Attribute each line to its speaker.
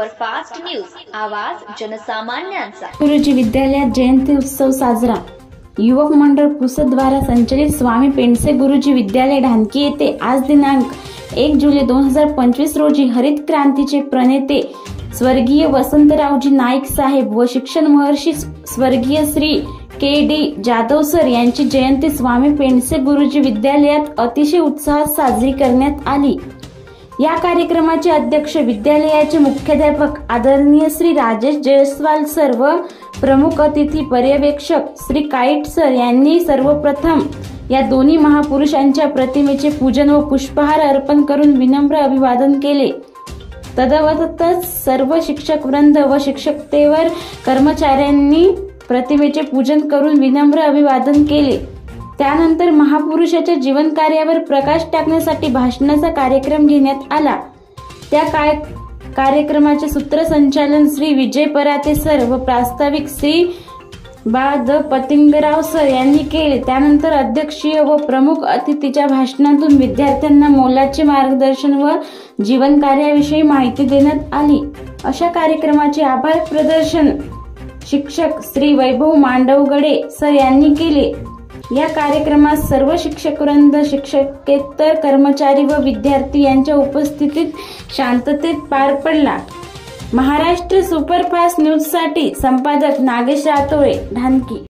Speaker 1: Superfast news, आवाज जनसामान्यांचा।
Speaker 2: गुरुजी विद्यालयात जयंती उत्सव साजरा। युवक मंडळ पुसद द्वारा संचलित स्वामी पेंडसे गुरुजी विद्यालय ढानकी येथे आज दिनांक 1 जुलै 2025 रोजी हरित क्रांतीचे प्रणेते स्वर्गीय वसंतरावजी नाईक साहेब व शिक्षण महर्षी स्वर्गीय श्री के.डी. जाधव सर यांची जयंती स्वामी पेंडसे गुरुजी विद्यालयात अतिशय उत्साहात साजरी करण्यात आली। या कार्यक्रमाचे अध्यक्ष विद्यालयाचे मुख्याध्यापक आदरणीय श्री राजेश जयस्वाल सर व प्रमुख अतिथी पर्यवेक्षक श्री काईट सर यांनी सर्वप्रथम या दोन्ही महापुरुषांच्या प्रतिमेचे पूजन व पुष्पहार अर्पण करून विनम्र अभिवादन केले। तदवतच सर्व शिक्षक वृंद व शिक्षकेतर कर्मचाऱ्यांनी प्रतिमेचे पूजन करून विनम्र अभिवादन केले। त्यानंतर महापुरुषाच्या जीवन कार्यावर प्रकाश टाकण्यासाठी भाषणाचा कार्यक्रम घेण्यात आला। त्या कार्यक्रमाचे सूत्रसंचालन श्री विजय पराते सर व प्रास्ताविक श्री द पतिंगराव सर यांनी केले। त्यानंतर अध्यक्षीय व प्रमुख अतिथीच्या भाषणातून विद्यार्थ्यांना मोलाचे मार्गदर्शन व जीवन कार्याविषयी माहिती देण्यात आली। अशा कार्यक्रमाचे आभार प्रदर्शन शिक्षक श्री वैभव मांडवगडे सर यांनी केले। या कार्यक्रमात सर्व शिक्षकवृंद, शिक्षकेतर कर्मचारी व विद्यार्थी यांच्या उपस्थितीत शांततेत पार पडला। महाराष्ट्र सुपरफास्ट न्यूज साठी संपादक नागेश रातोळे, ढानकी।